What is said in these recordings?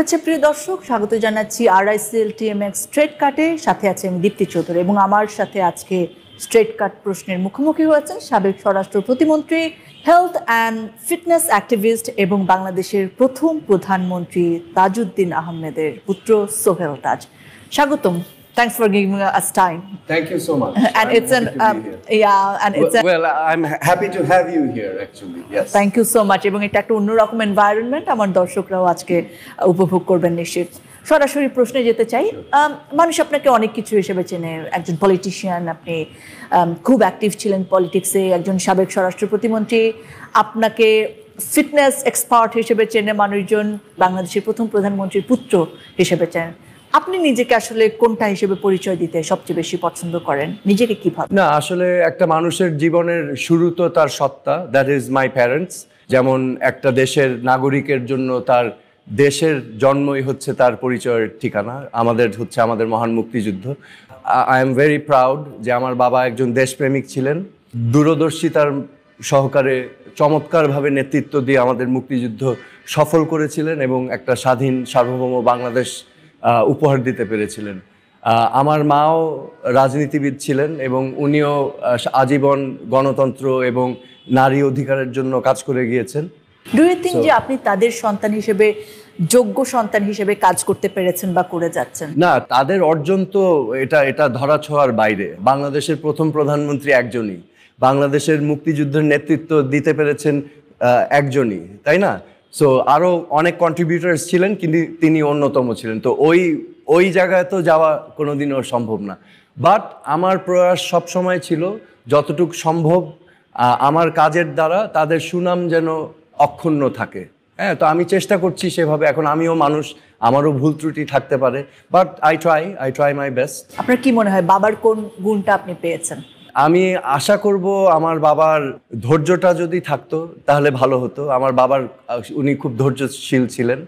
আচ্ছা প্রিয় দর্শক, স্বাগত জানাচ্ছি RICL TMX স্ট্রেট কাটে। সাথে আছে আমি দীপ্তি চৌধুরী এবং আমার সাথে আজকে স্ট্রেট কাট প্রশ্নের মুখোমুখি হয়েছেন সাবেক স্বরাষ্ট্র প্রতিমন্ত্রী, হেলথ অ্যান্ড ফিটনেস অ্যাক্টিভিস্ট এবং বাংলাদেশের প্রথম প্রধানমন্ত্রী তাজউদ্দিন আহমেদের পুত্র সোহেল তাজ। স্বাগতম. Thanks for giving us time. Thank you so much. And it's an well, I'm happy to have you here actually. Yes. Thank you so much. এবং এটা একটা অন্যরকম এনভায়রনমেন্ট, আমার দর্শকরাও আজকে উপভোগ করবেন নিশ্চিত। সরাসরি প্রশ্নে যেতে চাই। মানুষ আপনাকে অনেক কিছু হিসেবে চেনে, একজন পলিটিশিয়ান, আপনি খুব অ্যাক্টিভ ছিলেন পলিটিক্সে, একজন সাবেক স্বরাষ্ট্র প্রতিমন্ত্রী, আপনাকে ফিটনেস এক্সপার্ট হিসেবে চেনে মানুষজন, বাংলাদেশের প্রথম প্রধানমন্ত্রীর পুত্র হিসেবে চেনেন। আপনি নিজেকে আসলে কোনটা হিসেবে পরিচয় দিতে সবচেয়ে বেশি পছন্দ করেন? নিজেকে কি ভাবেন? না, আসলে একটা মানুষের জীবনের শুরু তো তার সত্তা, দ্যাট ইজ মাই প্যারেন্টস। যেমন একটা দেশের নাগরিকের জন্য তার দেশের জন্মই হচ্ছে তার পরিচয়ের ঠিকানা। আমাদের মহান মুক্তিযুদ্ধ। আই এম ভেরি প্রাউড যে আমার বাবা একজন দেশপ্রেমিক ছিলেন, দূরদর্শিতার সহকারে চমৎকারভাবে নেতৃত্ব দিয়ে আমাদের মুক্তিযুদ্ধ সফল করেছিলেন এবং একটা স্বাধীন সার্বভৌম বাংলাদেশ উপহার দিতে পেরেছিলেন। আমার মাও রাজনীতিবিদ ছিলেন এবং উনিও আজীবন গণতন্ত্র এবং নারী অধিকারের জন্য কাজ করে গিয়েছেন। ডু ইউ থিংক যে আপনি তাদের সন্তান হিসেবে, যোগ্য সন্তান হিসেবে কাজ করতে পেরেছেন বা করে যাচ্ছেন? না, তাদের অর্জন তো এটা ধরাছোঁয়ার বাইরে। বাংলাদেশের প্রথম প্রধানমন্ত্রী একজনই, বাংলাদেশের মুক্তিযুদ্ধের নেতৃত্ব দিতে পেরেছেন একজনই, তাই না? সো আরও অনেক কন্ট্রিবিউটার্স ছিলেন, কিন্তু তিনি অন্যতম ছিলেন। তো ওই জায়গায় তো যাওয়া কোনোদিনও সম্ভব না। বাট আমার প্রয়াস সবসময় ছিল যতটুকু সম্ভব আমার কাজের দ্বারা তাদের সুনাম যেন অক্ষুণ্ণ থাকে। হ্যাঁ, তো আমি চেষ্টা করছি সেভাবে। এখন আমিও মানুষ, আমারও ভুল ত্রুটি থাকতে পারে, but I try my best. আপনার কি মনে হয় বাবার কোন গুণটা আপনি পেয়েছেন? আমি আশা করব আমার বাবার ধৈর্যটা যদি থাকতো তাহলে ভালো হতো। আমার বাবার, উনি খুব ধৈর্যশীল ছিলেন,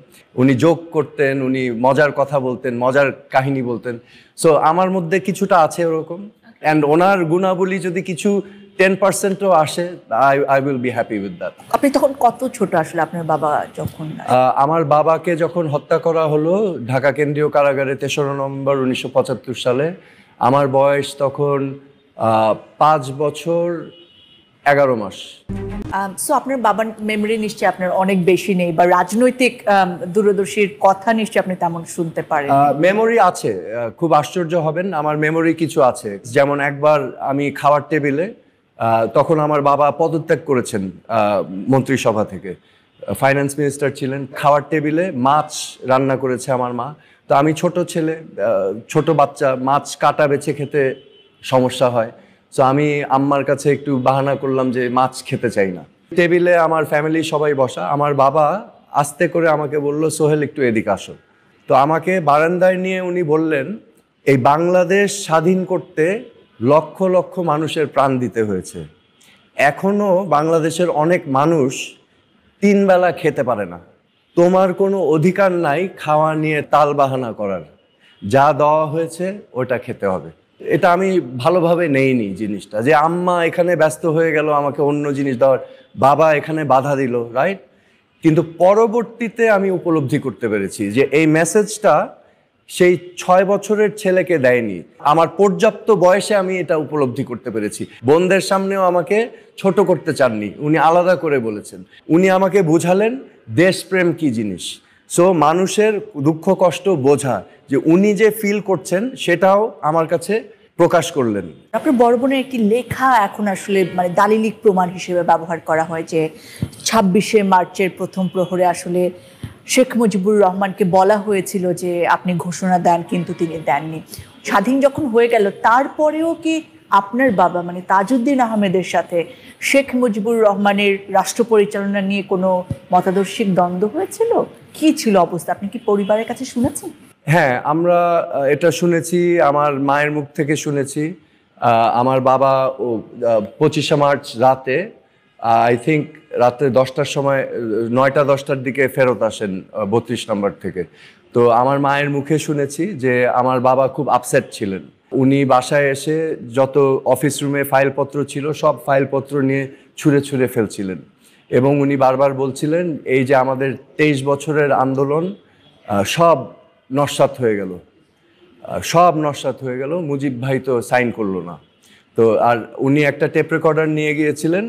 উনি জোক করতেন, উনি মজার কথা বলতেন, মজার কাহিনী বলতেন। সো আমার মধ্যে কিছুটা আছে ওরকম। অ্যান্ড ওনার গুণাবলী যদি কিছু 10%ও আসে, I will be happy with that. আপনি তখন কত ছোট আসলে আপনার বাবা যখন? আমার বাবাকে যখন হত্যা করা হলো ঢাকা কেন্দ্রীয় কারাগারে 3রা নভেম্বর 1975 সালে, আমার বয়স তখন 5 বছর 11 মাস। সো আপনার বাবার মেমোরি নিশ্চয়ই আপনার অনেক বেশি নেই, বা রাজনৈতিক দূরদর্শীর কথা নিশ্চয়ই আপনি তেমন শুনতে পারেন। মেমোরি আছে, খুব আশ্চর্য হবেন, আমার মেমোরি কিছু আছে। যেমন একবার আমি খাওয়ার টেবিলে, তখন আমার বাবা পদত্যাগ করেছেন মন্ত্রিসভা থেকে, ফাইন্যান্স মিনিস্টার ছিলেন। খাওয়ার টেবিলে মাছ রান্না করেছে আমার মা। তো আমি ছোট ছেলে, ছোট বাচ্চা, মাছ কাটা বেছে খেতে সমস্যা হয়। সো আমি আম্মার কাছে একটু বাহানা করলাম যে মাছ খেতে চাই না। টেবিলে আমার ফ্যামিলি সবাই বসা, আমার বাবা আস্তে করে আমাকে বলল, সোহেল একটু এদিকে আসো। তো আমাকে বারান্দায় নিয়ে উনি বললেন, এই বাংলাদেশ স্বাধীন করতে লক্ষ লক্ষ মানুষের প্রাণ দিতে হয়েছে, এখনো বাংলাদেশের অনেক মানুষ 3 বেলা খেতে পারে না, তোমার কোনো অধিকার নাই খাওয়া নিয়ে তাল বাহানা করার, যা দেওয়া হয়েছে ওটা খেতে হবে। এটা আমি ভালোভাবে নেইনি জিনিসটা, যে আম্মা এখানে ব্যস্ত হয়ে গেল আমাকে অন্য জিনিস দেওয়ার, বাবা এখানে বাধা দিল, রাইট? কিন্তু পরবর্তীতে আমি উপলব্ধি করতে পেরেছি যে এই মেসেজটা সেই 6 বছরের ছেলেকে দেয়নি, আমার পর্যাপ্ত বয়সে আমি এটা উপলব্ধি করতে পেরেছি। বোনদের সামনেও আমাকে ছোট করতে চাননি, উনি আলাদা করে বলেছেন। উনি আমাকে বুঝালেন দেশপ্রেম কি জিনিস। সো মানুষের দুঃখ কষ্ট বোঝা, যে উনি যে ফিল করছেন সেটাও আমার কাছে প্রকাশ করলেন। আপনার বড় বোনের একটি লেখা এখন আসলে মানে দালিলিক প্রমাণ হিসেবে ব্যবহার করা হয়, যে 26শে মার্চের প্রথম প্রহরে আসলে শেখ মুজিবুর রহমানকে বলা হয়েছিল যে আপনি ঘোষণা দেন, কিন্তু তিনি দেননি। স্বাধীন যখন হয়ে গেল তারপরেও কি আপনার বাবা মানে তাজউদ্দিন আহমেদের সাথে শেখ মুজিবুর রহমানের রাষ্ট্র পরিচালনা নিয়ে কোনো মতাদর্শিক দ্বন্দ্ব হয়েছিল? কি ছিল অবস্থা, আপনি কি পরিবারের কাছে শুনেছেন? হ্যাঁ, আমরা এটা শুনেছি, আমার মায়ের মুখ থেকে শুনেছি। আমার বাবা 25শে মার্চ রাতে, আই থিঙ্ক রাতে 10টার সময়, 9টা-10টার দিকে ফেরত আসেন 32 নম্বর থেকে। তো আমার মায়ের মুখে শুনেছি যে আমার বাবা খুব আপসেট ছিলেন। উনি বাসায় এসে যত অফিস রুমে ফাইলপত্র ছিল সব ফাইলপত্র নিয়ে ছুঁড়ে ছুঁড়ে ফেলছিলেন, এবং উনি বারবার বলছিলেন এই যে আমাদের 23 বছরের আন্দোলন, সব নস্যাৎ হয়ে গেল। সব নস্যাৎ হয়ে গেল। মুজিব ভাই তো সাইন করলো না। তো আর উনি একটা টেপ রেকর্ডার নিয়ে গিয়েছিলেন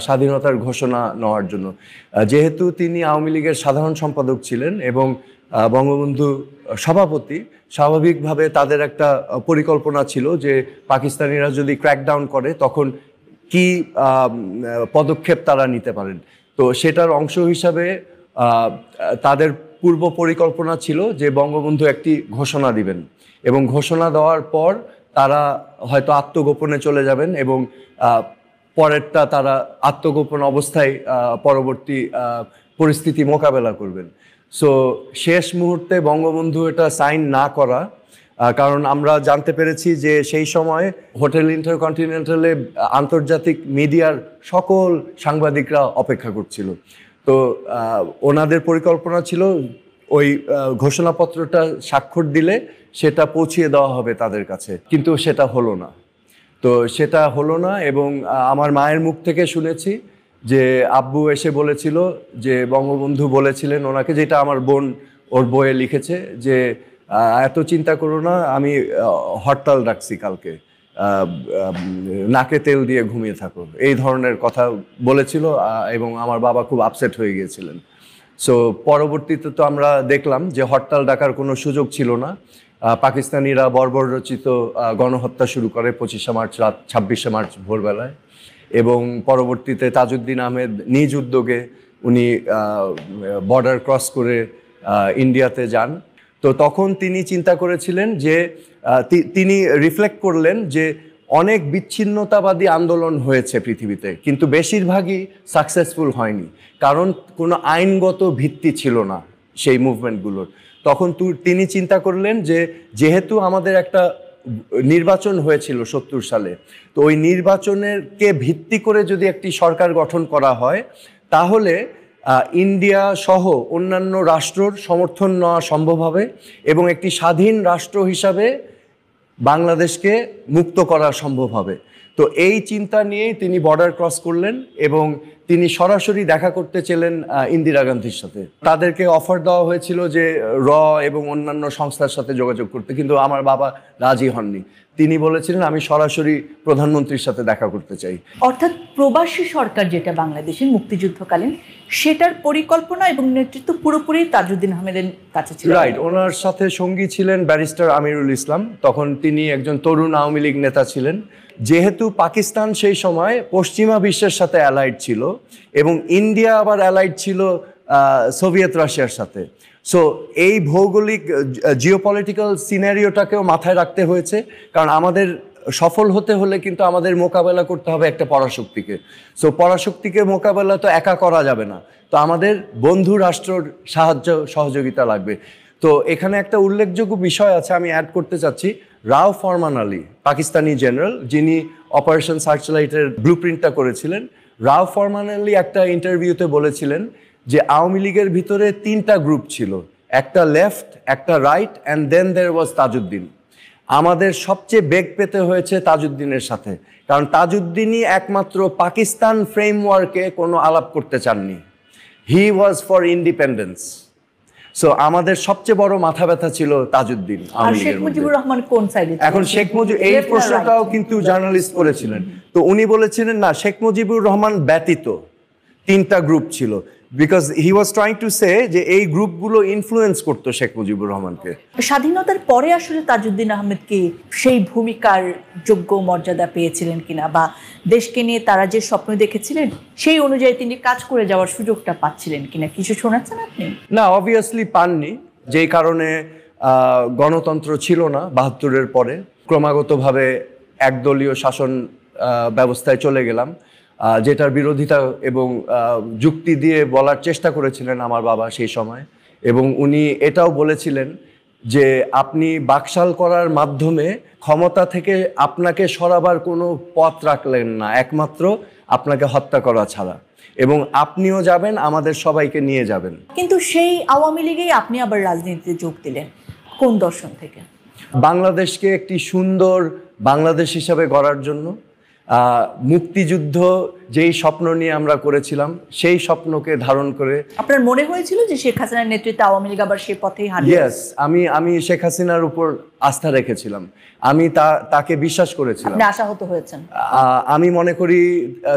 স্বাধীনতার ঘোষণা নেওয়ার জন্য। যেহেতু তিনি আওয়ামী লীগের সাধারণ সম্পাদক ছিলেন এবং বঙ্গবন্ধু সভাপতি, স্বাভাবিকভাবে তাদের একটা পরিকল্পনা ছিল যে পাকিস্তানিরা যদি ক্র্যাকডাউন করে তখন কি পদক্ষেপ তারা নিতে পারেন। তো সেটার অংশ হিসাবে তাদের পূর্ব পরিকল্পনা ছিল যে বঙ্গবন্ধু একটি ঘোষণা দিবেন এবং ঘোষণা দেওয়ার পর তারা হয়তো আত্মগোপনে চলে যাবেন এবং পরেরটা তারা আত্মগোপন অবস্থায় পরবর্তী পরিস্থিতি মোকাবেলা করবেন। সো শেষ মুহূর্তে বঙ্গবন্ধু এটা সাইন না করা, কারণ আমরা জানতে পেরেছি যে সেই সময় হোটেল ইন্টারকন্টিনেন্টালে আন্তর্জাতিক মিডিয়ার সকল সাংবাদিকরা অপেক্ষা করছিল। তো ওনাদের পরিকল্পনা ছিল ওই ঘোষণাপত্রটা স্বাক্ষর দিলে সেটা পৌঁছিয়ে দেওয়া হবে তাদের কাছে, কিন্তু সেটা হলো না। তো সেটা হলো না এবং আমার মায়ের মুখ থেকে শুনেছি যে আব্বু এসে বলেছিল যে বঙ্গবন্ধু বলেছিলেন ওনাকে, যেটা আমার বোন ওর বইয়ে লিখেছে, যে এত চিন্তা করো না, আমি হরতাল ডাকছি কালকে, নাকে তেল দিয়ে ঘুমিয়ে থাকো, এই ধরনের কথা বলেছিল এবং আমার বাবা খুব আপসেট হয়ে গিয়েছিলেন। সো পরবর্তীতে তো আমরা দেখলাম যে হরতাল ডাকার কোনো সুযোগ ছিল না। পাকিস্তানিরা বর্বরচিত গণহত্যা শুরু করে 25শে মার্চ রাত, 26শে মার্চ ভোরবেলায়, এবং পরবর্তীতে তাজউদ্দিন আহমেদ নিজ উদ্যোগে উনি বর্ডার ক্রস করে ইন্ডিয়াতে যান। তো তখন তিনি চিন্তা করেছিলেন যে তিনি রিফ্লেক্ট করলেন যে অনেক বিচ্ছিন্নতাবাদী আন্দোলন হয়েছে পৃথিবীতে, কিন্তু বেশিরভাগই সাকসেসফুল হয়নি, কারণ কোনো আইনগত ভিত্তি ছিল না সেই মুভমেন্টগুলোর। তখন তিনি চিন্তা করলেন যে যেহেতু আমাদের একটা নির্বাচন হয়েছিল 70 সালে, তো ওই নির্বাচনেরকে ভিত্তি করে যদি একটি সরকার গঠন করা হয় তাহলে ইন্ডিয়া সহ অন্যান্য রাষ্ট্রর সমর্থন নেওয়া সম্ভব হবে এবং একটি স্বাধীন রাষ্ট্র হিসাবে বাংলাদেশকে মুক্ত করা সম্ভব হবে। তো এই চিন্তা নিয়েই তিনি বর্ডার ক্রস করলেন এবং তিনি সরাসরি দেখা করতে চেলেন ইন্দিরা গান্ধীর সাথে। তাদেরকে অফার দেওয়া হয়েছিল যে এবং অন্যান্য সংস্থার সাথে যোগাযোগ করতে, কিন্তু আমার বাবা রাজি হননি। তিনি বলেছিলেন আমি সরাসরি প্রধানমন্ত্রীর সাথে দেখা করতে চাই। অর্থাৎ প্রবাসী সরকার যেটা বাংলাদেশের মুক্তিযুদ্ধকালীন, সেটার পরিকল্পনা এবং নেতৃত্ব পুরোপুরি তাজউদ্দিন আহমেদের কাছে ছিল। রাইট, ওনার সাথে সঙ্গী ছিলেন ব্যারিস্টার আমিরুল ইসলাম। তখন তিনি একজন তরুণ আওয়ামী লীগ নেতা ছিলেন। যেহেতু পাকিস্তান সেই সময় পশ্চিমা বিশ্বের সাথে অ্যালাইড ছিল এবং ইন্ডিয়া আবার অ্যালাইড ছিল সোভিয়েত রাশিয়ার সাথে, সো এই ভৌগোলিক জিওপলিটিক্যাল সিনারিওটাকেও মাথায় রাখতে হয়েছে, কারণ আমাদের সফল হতে হলে কিন্তু আমাদের মোকাবেলা করতে হবে একটা পরাশক্তিকে। সো পরাশক্তিকে মোকাবেলা তো একা করা যাবে না, তো আমাদের বন্ধু রাষ্ট্রর সাহায্য সহযোগিতা লাগবে। তো এখানে একটা উল্লেখযোগ্য বিষয় আছে, আমি অ্যাড করতে চাচ্ছি। রাও ফরমান আলী, পাকিস্তানি জেনারেল, যিনি অপারেশন সার্চলাইটের ব্লুপ্রিন্টটা করেছিলেন, রাও ফরমান আলী একটা ইন্টারভিউতে বলেছিলেন যে আওয়ামী লীগের ভিতরে 3টা গ্রুপ ছিল, একটা লেফট, একটা রাইট, অ্যান্ড দেন দেয়ার ওয়াজ তাজউদ্দিন। আমাদের সবচেয়ে বেগ পেতে হয়েছে তাজউদ্দিনের সাথে, কারণ তাজউদ্দিনই একমাত্র পাকিস্তান ফ্রেমওয়ার্কে কোনো আলাপ করতে চাননি। হি ওয়াজ ফর ইন্ডিপেন্ডেন্স। সো আমাদের সবচেয়ে বড় মাথা ব্যথা ছিল তাজউদ্দিন। আর শেখ মুজিবুর রহমান কোন সাইডে? এখন শেখ মুজিব, এই প্রশ্নটাও কিন্তু জার্নালিস্ট করেছিলেন, তো উনি বলেছিলেন না, শেখ মুজিবুর রহমান ব্যতীত 3টা গ্রুপ ছিল, because he was trying to say যে এই গ্রুপগুলো ইনফ্লুয়েন্স করতো শেখ মুজিবুর রহমানকে। স্বাধীনতার পরে আসলে তাজউদ্দিন আহমেদ কি সেই ভূমিকার যোগ্য মর্যাদা পেয়েছিলেন কিনা, বা দেশকে নিয়ে তারা যে স্বপ্ন দেখেছিলেন সেই অনুযায়ী তিনি কাজ করে যাওয়ার সুযোগটা পাচ্ছিলেন কিনা, কিছু শোনাচ্ছেন আপনি? না, অবভিয়াসলি পাননি, যেই কারণে গণতন্ত্র ছিল না 72-এর পরে। ক্রমাগতভাবে একদলীয় শাসন ব্যবস্থায় চলে গেলাম, যেটার বিরোধিতা এবং যুক্তি দিয়ে বলার চেষ্টা করেছিলেন আমার বাবা সেই সময়। এবং উনি এটাও বলেছিলেন যে আপনি বাকশাল করার মাধ্যমে ক্ষমতা থেকে আপনাকে সরাবার কোনো পথ রাখলেন না, একমাত্র আপনাকে হত্যা করা ছাড়া, এবং আপনিও যাবেন, আমাদের সবাইকে নিয়ে যাবেন। কিন্তু সেই আওয়ামী লীগেই আপনি আবার রাজনীতিতে যোগ দিলেন, কোন দর্শন থেকে? বাংলাদেশকে একটি সুন্দর বাংলাদেশ হিসাবে গড়ার জন্য, মুক্তিযুদ্ধ যেই স্বপ্ন নিয়ে আমরা করেছিলাম সেই স্বপ্নকে ধারণ করে। আপনার মনে হয়েছিল যে শেখ হাসিনার নেতৃত্বে আওয়ামী লীগ আবার সেই পথেই হাঁটবে? ইয়েস, আমি শেখ হাসিনার উপর আস্থা রেখেছিলাম, আমি তাকে বিশ্বাস করেছিলাম। আপনি আশাহত হয়েছেন? আমি মনে করি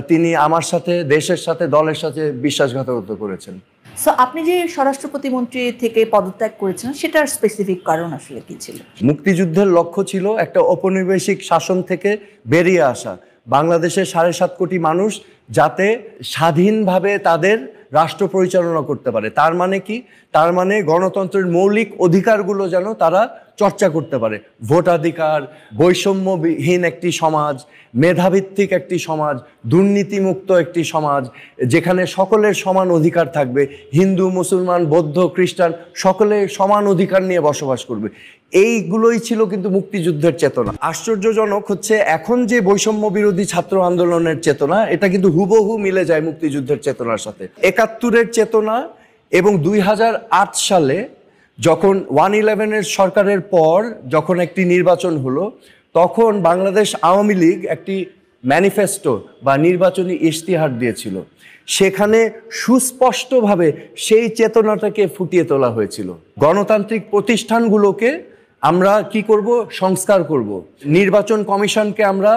তিনি আমার সাথে, দেশের সাথে, দলের সাথে বিশ্বাসঘাতকতা করেছেন। সো আপনি যে স্বরাষ্ট্র প্রতিমন্ত্রী থেকে পদত্যাগ করেছেন সেটার স্পেসিফিক কারণ আসলে কি ছিল? মুক্তিযুদ্ধের লক্ষ্য ছিল একটা ঔপনিবেশিক শাসন থেকে বেরিয়ে আসা, বাংলাদেশের 7.5 কোটি মানুষ যাতে স্বাধীনভাবে তাদের রাষ্ট্র পরিচালনা করতে পারে। তার মানে কি? তার মানে গণতন্ত্রের মৌলিক অধিকারগুলো যেন তারা চর্চা করতে পারে। ভোটাধিকার, বৈষম্যহীন একটি সমাজ, মেধাভিত্তিক একটি সমাজ, দুর্নীতিমুক্ত একটি সমাজ, যেখানে সকলের সমান অধিকার থাকবে, হিন্দু, মুসলমান, বৌদ্ধ, খ্রিস্টান সকলে সমান অধিকার নিয়ে বসবাস করবে। এইগুলোই ছিল কিন্তু মুক্তিযুদ্ধের চেতনা। আশ্চর্যজনক হচ্ছে এখন যে বৈষম্য বিরোধী ছাত্র আন্দোলনের চেতনা, এটা কিন্তু হুবহু মিলে যায় মুক্তিযুদ্ধের চেতনার সাথে। 71-এর চেতনা এবং 2008 সালে যখন 111-এর সরকারের পর যখন একটি নির্বাচন হলো, তখন বাংলাদেশ আওয়ামী লীগ একটি ম্যানিফেস্টো বা নির্বাচনী ইশতেহার দিয়েছিল। সেখানে সুস্পষ্টভাবে সেই চেতনাটাকে ফুটিয়ে তোলা হয়েছিল। গণতান্ত্রিক প্রতিষ্ঠানগুলোকে আমরা কি করব? সংস্কার করব। নির্বাচন কমিশনকে আমরা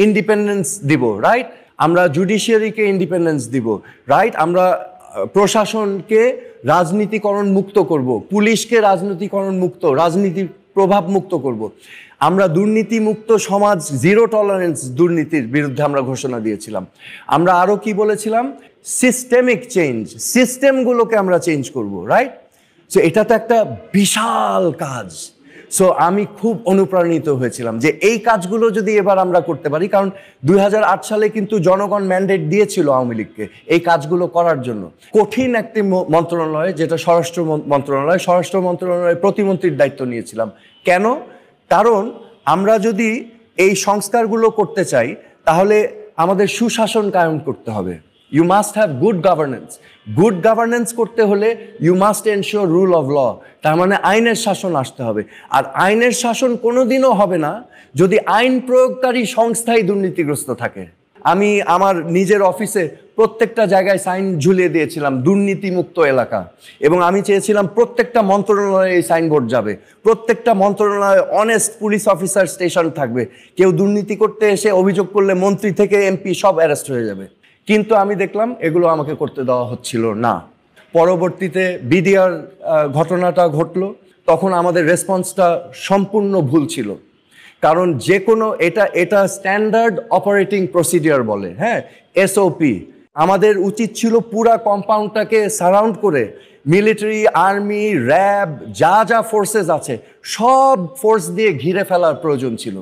ইন্ডিপেন্ডেন্স দিব, রাইট? আমরা জুডিশিয়ারিকে ইন্ডিপেন্ডেন্স দিব, রাইট? আমরা প্রশাসনকে রাজনীতিকরণ মুক্ত করব, পুলিশকে রাজনীতিকরণ মুক্ত, রাজনীতির প্রভাব মুক্ত করব। আমরা দুর্নীতি মুক্ত সমাজ, জিরো টলারেন্স দুর্নীতির বিরুদ্ধে আমরা ঘোষণা দিয়েছিলাম। আমরা আরও কি বলেছিলাম? সিস্টেমিক চেঞ্জ, সিস্টেমগুলোকে আমরা চেঞ্জ করব, রাইট? সো এটা তো একটা বিশাল কাজ। সো আমি খুব অনুপ্রাণিত হয়েছিলাম যে এই কাজগুলো যদি এবার আমরা করতে পারি, কারণ 2008 সালে কিন্তু জনগণ ম্যান্ডেট দিয়েছিল আওয়ামী লীগকে এই কাজগুলো করার জন্য। কঠিন একটি মন্ত্রণালয় যেটা স্বরাষ্ট্র মন্ত্রণালয়, স্বরাষ্ট্র মন্ত্রণালয়ের প্রতিমন্ত্রীর দায়িত্ব নিয়েছিলাম। কেন? কারণ আমরা যদি এই সংস্কারগুলো করতে চাই তাহলে আমাদের সুশাসন কায়েম করতে হবে। You must have good governance. Good governance করতে হলে you must ensure rule of law, তার মানে আইনের শাসন আসতে হবে। আর আইনের শাসন কোনোদিনও হবে না যদি আইন প্রয়োগকারী সংস্থাই দুর্নীতিগ্রস্ত থাকে। আমি আমার নিজের অফিসে প্রত্যেকটা জায়গায় সাইন ঝুলিয়ে দিয়েছিলাম দুর্নীতিমুক্ত এলাকা, এবং আমি চেয়েছিলাম প্রত্যেকটা মন্ত্রণালয়ে এই সাইনবোর্ড যাবে, প্রত্যেকটা মন্ত্রণালয়ে অনেস্ট পুলিশ অফিসার স্টেশন থাকবে। কেউ দুর্নীতি করতে এসে অভিযোগ করলে মন্ত্রী থেকে এমপি সব অ্যারেস্ট হয়ে যাবে। কিন্তু আমি দেখলাম এগুলো আমাকে করতে দেওয়া হচ্ছিল না। পরবর্তীতে বিডিআর ঘটনাটা ঘটলো, তখন আমাদের রেসপন্সটা সম্পূর্ণ ভুল ছিল। কারণ যে কোনো এটা স্ট্যান্ডার্ড অপারেটিং প্রসিডিওর বলে, হ্যাঁ, এসওপি। আমাদের উচিত ছিল পুরা কম্পাউন্ডটাকে সারাউন্ড করে মিলিটারি, আর্মি, র্যাব, যা যা ফোর্সেস আছে সব ফোর্স দিয়ে ঘিরে ফেলার প্রয়োজন ছিল,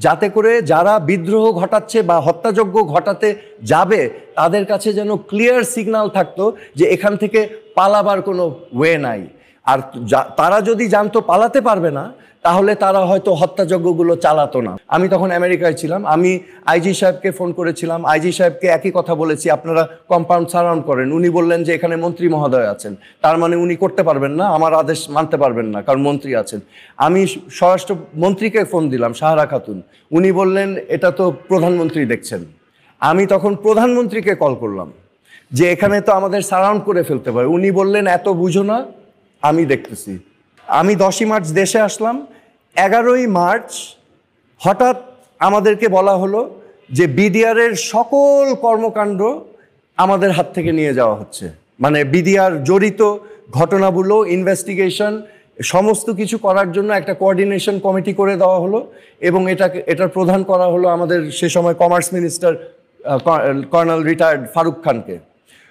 যাতে করে যারা বিদ্রোহ ঘটাচ্ছে বা হত্যাযজ্ঞ ঘটাতে যাবে তাদের কাছে যেন ক্লিয়ার সিগন্যাল থাকতো যে এখান থেকে পালাবার কোনো ওয়ে নাই। আর তারা যদি জানতো পালাতে পারবে না তাহলে তারা হয়তো হত্যাযজ্ঞগুলো চালাতো না। আমি তখন আমেরিকায় ছিলাম, আমি আইজি সাহেবকে ফোন করেছিলাম, আইজি সাহেবকে একই কথা বলেছি, আপনারা কম্পাউন্ড সারাউন্ড করেন। উনি বললেন যে এখানে মন্ত্রী মহোদয় আছেন, তার মানে উনি করতে পারবেন না, আমার আদেশ মানতে পারবেন না, কারণ মন্ত্রী আছেন। আমি স্বরাষ্ট্র মন্ত্রীকে ফোন দিলাম, সাহারা খাতুন, উনি বললেন এটা তো প্রধানমন্ত্রী দেখছেন। আমি তখন প্রধানমন্ত্রীকে কল করলাম যে এখানে তো আমাদের সারাউন্ড করে ফেলতে পারে। উনি বললেন এত বুঝো না, আমি দেখতেছি। আমি 10ই মার্চ দেশে আসলাম। 11ই মার্চ হঠাৎ আমাদেরকে বলা হলো যে বিডিআরের সকল কর্মকাণ্ড আমাদের হাত থেকে নিয়ে যাওয়া হচ্ছে, মানে বিডিআর জড়িত ঘটনাগুলো ইনভেস্টিগেশন সমস্ত কিছু করার জন্য একটা কোঅর্ডিনেশন কমিটি করে দেওয়া হলো, এবং এটার প্রধান করা হলো আমাদের সে সময় commerce minister colonel retired Farooq খানকে।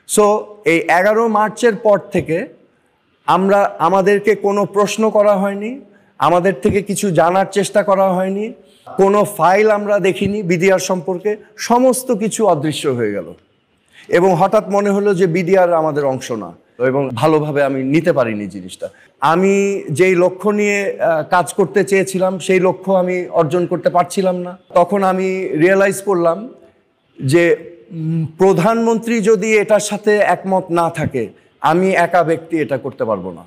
সো এই 11 মার্চের পর থেকে আমাদেরকে কোনো প্রশ্ন করা হয়নি, আমাদের থেকে কিছু জানার চেষ্টা করা হয়নি, কোনো ফাইল আমরা দেখিনি বিডিআর সম্পর্কে, সমস্ত কিছু অদৃশ্য হয়ে গেল। এবং হঠাৎ মনে হলো যে বিডিআর আমাদের অংশ না, এবং ভালোভাবে আমি নিতে পারিনি জিনিসটা। আমি যেই লক্ষ্য নিয়ে কাজ করতে চেয়েছিলাম সেই লক্ষ্য আমি অর্জন করতে পারছিলাম না। তখন আমি রিয়েলাইজ করলাম যে প্রধানমন্ত্রী যদি এটার সাথে একমত না থাকে, আমি একা ব্যক্তি এটা করতে পারবো না,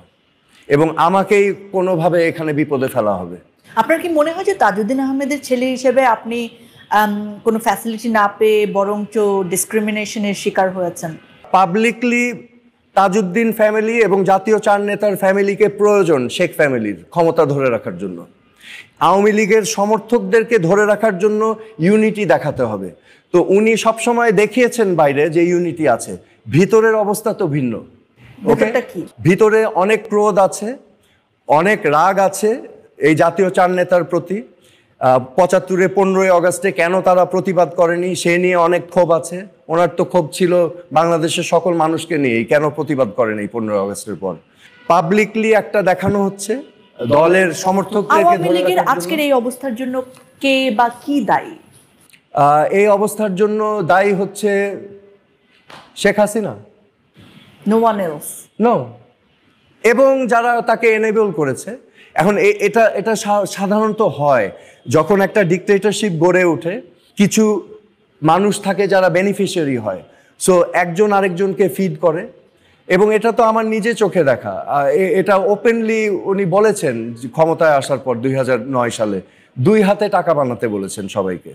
এবং আমাকেই কোনোভাবে এখানে বিপদে ফেলা হবে। আপনার কি মনে হয় যে তাজউদ্দিন আহমেদের ছেলে হিসেবে আপনি কোনো ফ্যাসিলিটি না পেয়ে বরঞ্চ ডিসক্রিমিনেশনের শিকার হয়েছেন? পাবলিকলি তাজউদ্দিন ফ্যামিলি এবং জাতীয় চার নেতার ফ্যামিলিকে প্রয়োজন শেখ ফ্যামিলির ক্ষমতা ধরে রাখার জন্য। আওয়ামী লীগের সমর্থকদেরকে ধরে রাখার জন্য ইউনিটি দেখাতে হবে। তো উনি সবসময় দেখিয়েছেন বাইরে যে ইউনিটি আছে, ভিতরের অবস্থা তো ভিন্ন। ব্যাপারটা কি? ভিতরে অনেক ক্রোধ আছে, অনেক রাগ আছে এই জাতীয় চার নেতার প্রতি। ৭৫-এ 15ই আগস্টে কেন তারা প্রতিবাদ করেনি সে নিয়ে অনেক ক্ষোভ আছে। ওনার তো ক্ষোভ ছিল বাংলাদেশের সকল মানুষকে নিয়ে, কেন প্রতিবাদ করেনি 15ই আগস্টের পর। পাবলিকলি একটা দেখানো হচ্ছে দলের সমর্থকদেরকে আওয়ামী লীগের আজকের এই অবস্থার জন্য কে বা কি দায়ী? এই অবস্থার জন্য দায়ী হচ্ছে Sheikh Hasina. No one else. No. এবং যারা তাকে এনেবল করেছে। এখন এটা সাধারণত হয় যখন একটা ডিক্টেটরশিপ গড়ে ওঠে, কিছু মানুষ থাকে যারা বেনিফিশিয়ারি হয়, সো একজন আরেকজনকে ফিড করে। এবং এটা তো আমার নিজে চোখে দেখা, এটা ওপেনলি উনি বলেছেন ক্ষমতায় আসার পর 2009 সালে 2 হাতে টাকা বানাতে বলেছেন সবাইকে।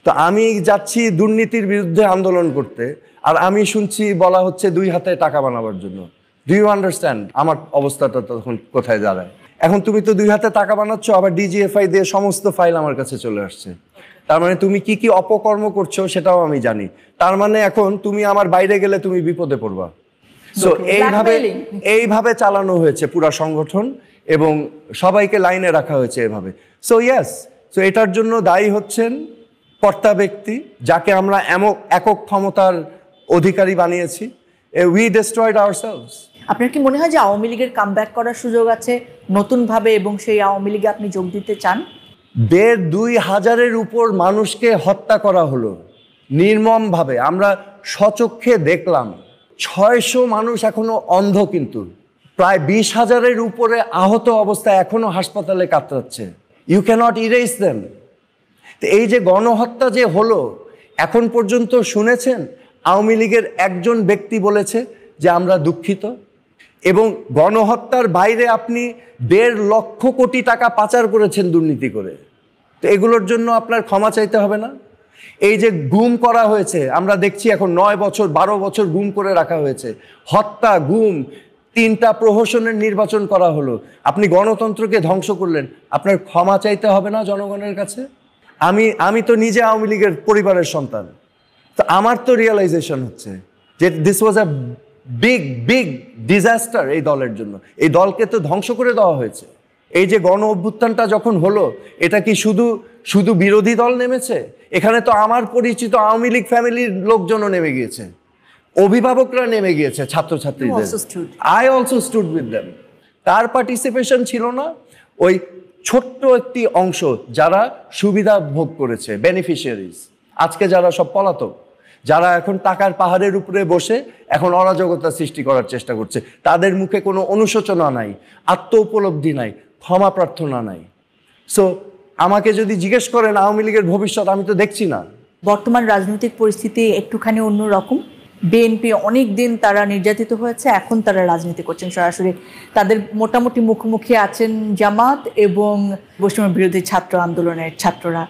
তো আমি যাচ্ছি দুর্নীতির বিরুদ্ধে আন্দোলন করতে, আর আমি শুনছি বলা হচ্ছে 2 হাতে টাকা বানাবার জন্য। ডু ইউ আন্ডারস্ট্যান্ড আমার অবস্থাটা তখন কোথায় দাঁড়ায়? এখন তুমি তো 2 হাতে টাকা বানাচ্ছ, আবার ডিজিএফআই দিয়ে সমস্ত ফাইল আমার কাছে চলে আসছে। তার মানে তুমি কি কি অপকর্ম করছো সেটাও আমি জানি। তার মানে এখন তুমি আমার বাইরে গেলে তুমি বিপদে পড়বা। সো এইভাবে চালানো হয়েছে পুরা সংগঠন এবং সবাইকে লাইনে রাখা হয়েছে এভাবে। সো ইয়েস, সো এটার জন্য দায়ী হচ্ছেন কর্তা ব্যক্তি, যাকে আমরা একক ক্ষমতার অধিকারী বানিয়েছি। We destroyed ourselves. আপনার কি মনে হয় যে আওয়ামী লীগের কামব্যাক করার সুযোগ আছে নতুনভাবে, এবং সেই আওয়ামী লীগে আপনি যোগ দিতে চান? 1,500-2,000-এর উপর মানুষকে হত্যা করা হলো নির্মমভাবে, আমরা স্বচক্ষে দেখলাম। 600 মানুষ এখনো অন্ধ, কিন্তু প্রায় 20,000-এর উপরে আহত অবস্থায় এখনো হাসপাতালে কাতরাচ্ছে। You can't erase them. তো এই যে গণহত্যা যে হলো, এখন পর্যন্ত শুনেছেন আওয়ামী লীগের একজন ব্যক্তি বলেছে যে আমরা দুঃখিত? এবং গণহত্যার বাইরে আপনি 1.5 লক্ষ কোটি টাকা পাচার করেছেন দুর্নীতি করে। তো এগুলোর জন্য আপনার ক্ষমা চাইতে হবে না? এই যে গুম করা হয়েছে, আমরা দেখছি এখন 9 বছর 12 বছর গুম করে রাখা হয়েছে, হত্যা, গুম, 3টা প্রহসনের নির্বাচন করা হলো, আপনি গণতন্ত্রকে ধ্বংস করলেন। আপনার ক্ষমা চাইতে হবে না জনগণের কাছে? আমি তো নিজে আওয়ামী লীগের পরিবারের সন্তান, তো আমার তো রিয়েলাইজেশন হচ্ছে যে this was a big disaster এই দলের জন্য। এই দলকে তো ধ্বংস করে দেওয়া হয়েছে। এই যে গণ অভ্যুত্থানটা যখন হলো, এটা কি শুধু বিরোধী দল নেমেছে? এখানে তো আমার পরিচিত আওয়ামী লীগ ফ্যামিলির লোকজনও নেমে গিয়েছে, অভিভাবকরা নেমে গিয়েছে, ছাত্রছাত্রীদের। I also stood with them. তার পার্টিসিপেশন ছিল না? ওই ছোট্ট একটি অংশ যারা সুবিধা ভোগ করেছে, বেনিফিশিয়ারিজ, আজকে যারা সব পলাতক, যারা এখন টাকার পাহাড়ের উপরে বসে এখন অরাজকতা সৃষ্টি করার চেষ্টা করছে, তাদের মুখে কোনো অনুশোচনা নাই, আত্ম উপলব্ধি নাই, ক্ষমা প্রার্থনা নাই। সো আমাকে যদি জিজ্ঞেস করেন আওয়ামী লীগের ভবিষ্যৎ, আমি তো দেখছি না। বর্তমান রাজনৈতিক পরিস্থিতি একটুখানি অন্যরকম। বিএনপি অনেক দিন তারা নির্যাতিত হয়েছে, এখন তারা রাজনীতি করছেন সরাসরি। তাদের মোটামুটি মুখোমুখি আছেন জামাত এবং বৈষম্য বিরোধী ছাত্র আন্দোলনের ছাত্ররা,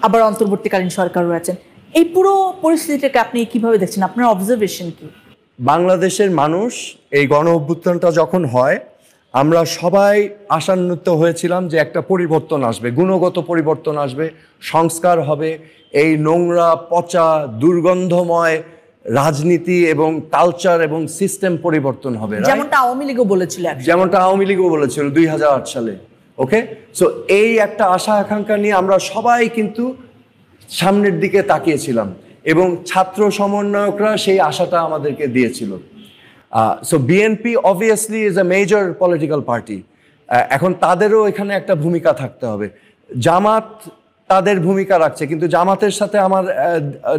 আবার অন্তর্বর্তীকালীন সরকার রয়েছেন। এই পুরো পরিস্থিতিটাকে আপনি কিভাবে দেখছেন? আপনার অবজারভেশন কি? বাংলাদেশের মানুষ এই গণ অভ্যুত্থানটা যখন হয়, আমরা সবাই আশান্বিত হয়েছিলাম যে একটা পরিবর্তন আসবে, গুণগত পরিবর্তন আসবে, সংস্কার হবে, এই নোংরা, পচা, দুর্গন্ধময় রাজনীতি এবং কালচার এবং সিস্টেম পরিবর্তন হবে, যেমনটা আওয়ামী লীগও বলেছিল, 2008 সালে। ওকে, সো এই একটা আশা আকাঙ্ক্ষা নিয়ে আমরা সবাই কিন্তু সামনের দিকে তাকিয়েছিলাম এবং ছাত্র সমন্বয়করা সেই আশাটা আমাদেরকে দিয়েছিল। So BNP obviously is a major political party, এখন তাদেরও এখানে একটা ভূমিকা থাকতে হবে। জামাত তাদের ভূমিকা রাখছে, কিন্তু জামাতের সাথে আমার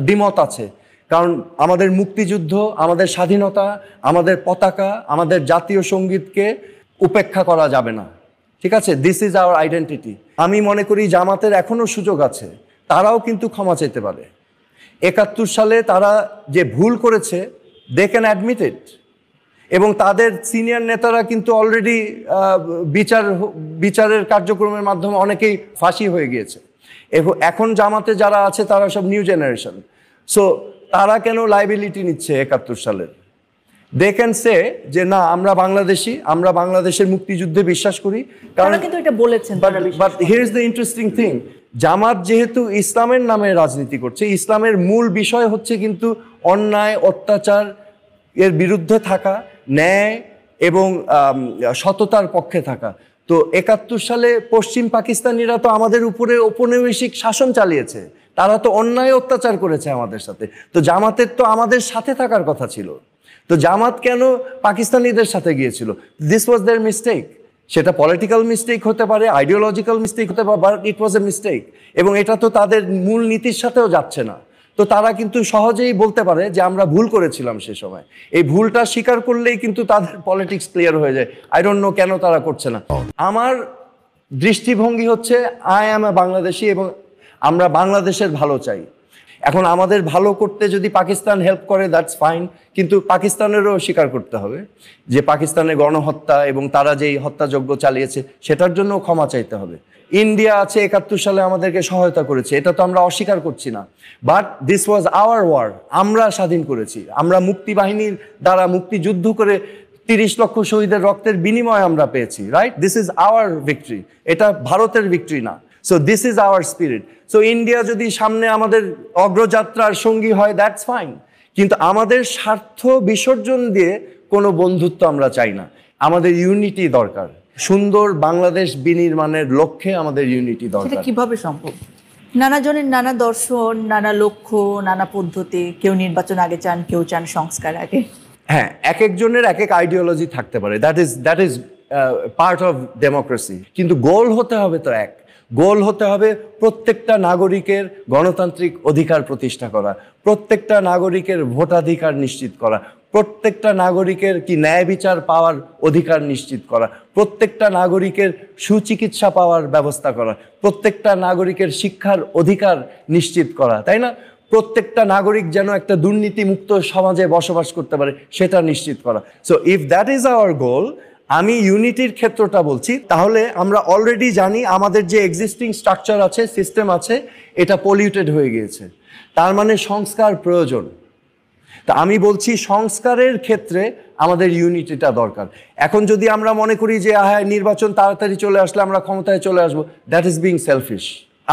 দ্বিমত আছে, কারণ আমাদের মুক্তিযুদ্ধ, আমাদের স্বাধীনতা, আমাদের পতাকা, আমাদের জাতীয় সঙ্গীতকে উপেক্ষা করা যাবে না। ঠিক আছে, দিস ইজ আওয়ার আইডেন্টিটি। আমি মনে করি জামাতের এখনো সুযোগ আছে, তারাও কিন্তু ক্ষমা চাইতে পারে। 71 সালে তারা যে ভুল করেছে, দে ক্যান অ্যাডমিট ইট, এবং তাদের সিনিয়র নেতারা কিন্তু অলরেডি বিচারের কার্যক্রমের মাধ্যমে অনেকেই ফাঁসি হয়ে গিয়েছে। এখন জামাতে যারা আছে তারা সব নিউ জেনারেশন। সো তারা কেন লাইবিলিটি নিচ্ছে 71 সালের? দে ক্যান সে যে না, আমরা বাংলাদেশি, আমরা বাংলাদেশের মুক্তিযুদ্ধে বিশ্বাস করি। কারণ কিন্তু এটা বলেছেন। But here is the interesting thing, Jamaat যেহেতু ইসলামের নামে রাজনীতি করছে, ইসলামের মূল বিষয় হচ্ছে কিন্তু অন্যায় অত্যাচার এর বিরুদ্ধে থাকা, ন্যায় এবং সততার পক্ষে থাকা। তো 71 সালে পশ্চিম পাকিস্তানিরা তো আমাদের উপরে ঔপনিবেশিক শাসন চালিয়েছে, তারা তো অন্যায় অত্যাচার করেছে আমাদের সাথে। তো জামাতের তো আমাদের সাথে থাকার কথা ছিল, তো জামাত কেন পাকিস্তানিদের সাথে গিয়েছিল? This was their mistake. সেটা পলিটিক্যাল মিস্টেক হতে পারে, আইডিওলজিক্যাল মিস্টেক হতে পারে, but it was a mistake. এবং এটা তো তাদের মূল নীতির সাথেও যাচ্ছে না। তো তারা কিন্তু সহজেই বলতে পারে যে আমরা ভুল করেছিলাম সে সময়। এই ভুলটা স্বীকার করলেই কিন্তু তাদের পলিটিক্স ক্লিয়ার হয়ে যায়। আই ডোন্ট নো কেন তারা করছে না। আমার দৃষ্টিভঙ্গি হচ্ছে আই অ্যাম এ বাংলাদেশি এবং আমরা বাংলাদেশের ভালো চাই। এখন আমাদের ভালো করতে যদি পাকিস্তান হেল্প করে দ্যাটস ফাইন, কিন্তু পাকিস্তানেরও স্বীকার করতে হবে যে পাকিস্তানে গণহত্যা এবং তারা যেই হত্যাযজ্ঞ চালিয়েছে সেটার জন্য ক্ষমা চাইতে হবে। ইন্ডিয়া আছে 71 সালে আমাদেরকে সহায়তা করেছে, এটা তো আমরা অস্বীকার করছি না। But this was our war, আমরা স্বাধীন করেছি, আমরা মুক্তি বাহিনীর দ্বারা মুক্তিযুদ্ধ করে 30 লক্ষ শহীদের রক্তের বিনিময় আমরা পেয়েছি, right? This is our victory, এটা ভারতের ভিক্টরি না। So this is our spirit. So India যদি সামনে আমাদের অগ্রযাত্রার সঙ্গী হয় দ্যাটস ফাইন, কিন্তু আমাদের স্বার্থ বিসর্জন দিয়ে কোনো বন্ধুত্ব আমরা চাই না। আমাদের ইউনিটি দরকার, সুন্দর বাংলাদেশ বিনির্মাণের লক্ষ্যে আমাদের ইউনিটি দরকার। সেটা কিভাবে সম্ভব? নানা জনের নানা দর্শন, নানা লক্ষ্য, নানা পদ্ধতি। কেউ নির্বাচন আগে চান, কেউ চান সংস্কার আগে। হ্যাঁ, এক একজনের এক এক আইডিওলজি থাকতে পারে, that is part of democracy. কিন্তু গোল হতে হবে তো এক, গোল হতে হবে প্রত্যেকটা নাগরিকের গণতান্ত্রিক অধিকার প্রতিষ্ঠা করা, প্রত্যেকটা নাগরিকের ভোটাধিকার নিশ্চিত করা, প্রত্যেকটা নাগরিকের কি ন্যায় বিচার পাওয়ার অধিকার নিশ্চিত করা, প্রত্যেকটা নাগরিকের সুচিকিৎসা পাওয়ার ব্যবস্থা করা, প্রত্যেকটা নাগরিকের শিক্ষার অধিকার নিশ্চিত করা, তাই না? প্রত্যেকটা নাগরিক যেন একটা দুর্নীতিমুক্ত সমাজে বসবাস করতে পারে সেটা নিশ্চিত করা। So if that is our গোল, আমি ইউনিটির ক্ষেত্রটা বলছি, তাহলে আমরা অলরেডি জানি আমাদের যে এক্সিস্টিং স্ট্রাকচার আছে, সিস্টেম আছে, এটা পলিউটেড হয়ে গিয়েছে। তার মানে সংস্কার প্রয়োজন। তা আমি বলছি সংস্কারের ক্ষেত্রে আমাদের ইউনিটিটা দরকার। এখন যদি আমরা মনে করি যে হ্যাঁ নির্বাচন তাড়াতাড়ি চলে আসলে আমরা ক্ষমতায় চলে আসবো, দ্যাট ইজ বিং সেলফিশ।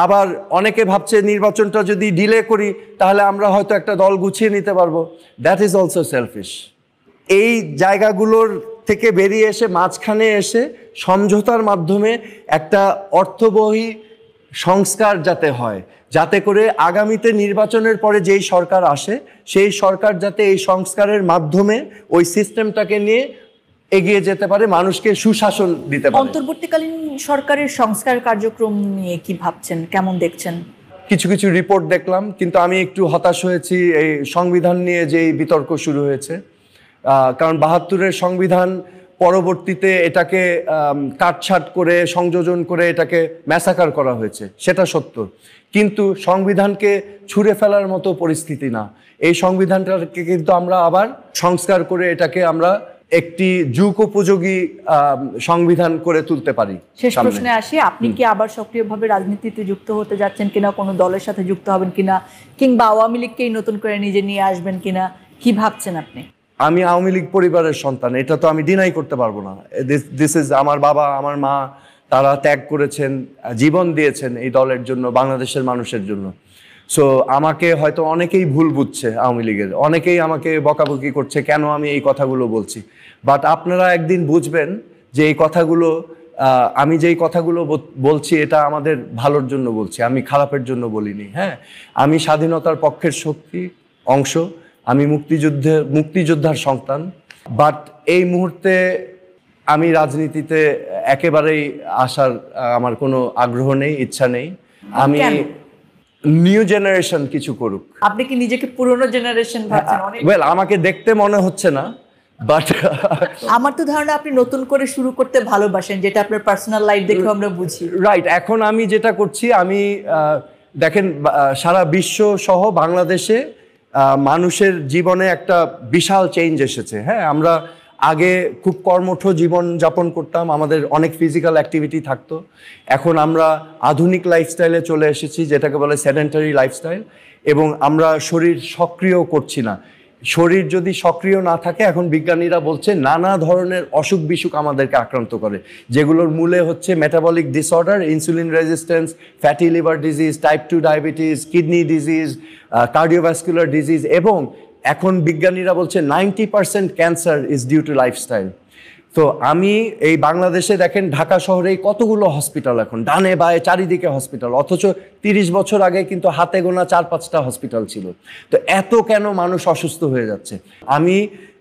আবার অনেকে ভাবছে নির্বাচনটা যদি ডিলে করি তাহলে আমরা হয়তো একটা দল গুছিয়ে নিতে পারবো, দ্যাট ইজ অলসো সেলফিশ। এই জায়গাগুলোর থেকে বেরিয়ে এসে মাঝখানে এসে সমঝোতার মাধ্যমে একটা অর্থবহী সংস্কার যাতে হয়, যাতে করে আগামীতে নির্বাচনের পরে যেই সরকার আসে সেই সরকার যাতে এই সংস্কারের মাধ্যমে ওই সিস্টেমটাকে নিয়ে এগিয়ে যেতে পারে, মানুষকে সুশাসন দিতে পারে। অন্তর্বর্তীকালীন সরকারের সংস্কার কার্যক্রম নিয়ে কি ভাবছেন, কেমন দেখছেন? কিছু কিছু রিপোর্ট দেখলাম, কিন্তু আমি একটু হতাশ হয়েছি এই সংবিধান নিয়ে যেই বিতর্ক শুরু হয়েছে। কারণ ৭২-এর সংবিধান পরবর্তীতে এটাকে কাটছাট করে সংযোজন করে এটাকে ম্যাসাকার করা হয়েছে, সেটা সত্য, কিন্তু সংবিধানকে ছুঁড়ে ফেলার মতো পরিস্থিতি না। এই সংবিধানটাকে কিন্তু আমরা আবার সংস্কার করে এটাকে আমরা একটি যুগোপযোগী সংবিধান করে তুলতে পারি। শেষ প্রশ্নে আসি, আপনি কি আবার সক্রিয়ভাবে রাজনীতিতে যুক্ত হতে যাচ্ছেন কিনা, কোনো দলের সাথে যুক্ত হবেন কিনা, কিংবা আওয়ামী লীগকেই নতুন করে নিজে নিয়ে আসবেন কিনা, কি ভাবছেন আপনি? আমি আওয়ামী লীগ পরিবারের সন্তান, এটা তো আমি ডিনাই করতে পারবো না। দিস ইজ আমার বাবা, আমার মা, তারা ত্যাগ করেছেন, জীবন দিয়েছেন এই দলের জন্য, বাংলাদেশের মানুষের জন্য। সো আমাকে হয়তো অনেকেই ভুল বুঝছে, আওয়ামী লীগের অনেকেই আমাকে বকাবকি করছে কেন আমি এই কথাগুলো বলছি। বাট আপনারা একদিন বুঝবেন যে এই কথাগুলো, আমি যেই কথাগুলো বলছি এটা আমাদের ভালোর জন্য বলছি, আমি খারাপের জন্য বলিনি। হ্যাঁ, আমি স্বাধীনতার পক্ষের শক্তি অংশ, আমি মুক্তিযোদ্ধার সন্তান। বাট এই মুহূর্তে আমি রাজনীতিতে একেবারেই আসার আমার কোনো আগ্রহ নেই, ইচ্ছা নেই। আমি নিউ জেনারেশন কিছু করুক। আপনি কি নিজেকে পুরনো জেনারেশন ভাবছেন? ওয়েল, আমাকে দেখতে মনে হচ্ছে না, বাট আমার তো ধারণা আপনি নতুন করে শুরু করতে ভালোবাসেন, যেটা আপনার পার্সোনাল লাইফ দেখে আমরা বুঝি। রাইট, এখন আমি যেটা করছি, আমি দেখেন সারা বিশ্ব সহ বাংলাদেশে মানুষের জীবনে একটা বিশাল চেঞ্জ এসেছে। হ্যাঁ, আগে খুব কর্মঠ জীবন যাপন করতাম, আমাদের অনেক ফিজিক্যাল অ্যাক্টিভিটি থাকতো। এখন আমরা আধুনিক লাইফস্টাইলে চলে এসেছি, যেটাকে বলে সেডেন্টারি লাইফস্টাইল, এবং আমরা শরীর সক্রিয় করছি না। শরীর যদি সক্রিয় না থাকে, এখন বিজ্ঞানীরা বলছে নানা ধরনের অসুখ বিসুখ আমাদেরকে আক্রান্ত করে, যেগুলোর মূলে হচ্ছে metabolic disorder, insulin resistance, fatty liver disease, type 2 diabetes, kidney disease, cardiovascular disease, এবং এখন বিজ্ঞানীরা বলছে 90% cancer is due to lifestyle. তো আমি এই বাংলাদেশে দেখেন ঢাকা শহরে কতগুলো হসপিটাল, এখন ডানে বায়ে চারিদিকে হসপিটাল, অথচ 30 বছর আগে কিন্তু হাতে গোনা 4-5টা হসপিটাল ছিল। তো এত কেন মানুষ অসুস্থ হয়ে যাচ্ছে? আমি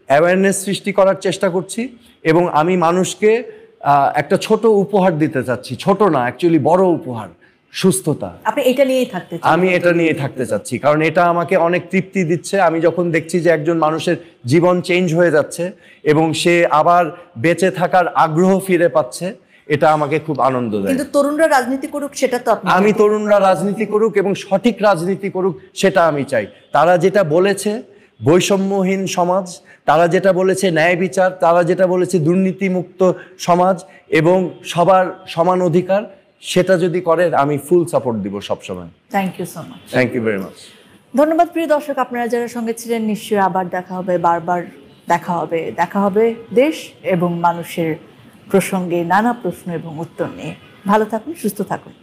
অ্যাওয়ারনেস সৃষ্টি করার চেষ্টা করছি, এবং আমি মানুষকে একটা ছোট উপহার দিতে চাচ্ছি, ছোট না অ্যাকচুয়ালি বড় উপহার, সুস্থতা। আপনি এটা নিয়েই থাকতে চান? আমি এটা নিয়ে থাকতে চাচ্ছি, কারণ এটা আমাকে অনেক তৃপ্তি দিচ্ছে। আমি যখন দেখছি যে একজন মানুষের জীবন চেঞ্জ হয়ে যাচ্ছে এবং সে আবার বেঁচে থাকার আগ্রহ ফিরে পাচ্ছে, এটা আমাকে খুব আনন্দ দেয়। কিন্তু তরুণরা রাজনীতি করুক, সেটা তো আপনি আমি তরুণরা রাজনীতি করুক এবং সঠিক রাজনীতি করুক, সেটা আমি চাই। তারা যেটা বলেছে বৈষম্যহীন সমাজ, তারা যেটা বলেছে ন্যায় বিচার, তারা যেটা বলেছে দুর্নীতিমুক্ত সমাজ এবং সবার সমান অধিকার, সেটা যদি করে আমি ফুল সাপোর্ট দিব সবসময়। Thank you so much. Thank you very much. ধন্যবাদ প্রিয় দর্শক, আপনারা যারা সঙ্গে ছিলেন, নিশ্চয়ই আবার দেখা হবে, বারবার দেখা হবে দেশ এবং মানুষের প্রসঙ্গে নানা প্রশ্ন এবং উত্তর নিয়ে। ভালো থাকুন, সুস্থ থাকুন।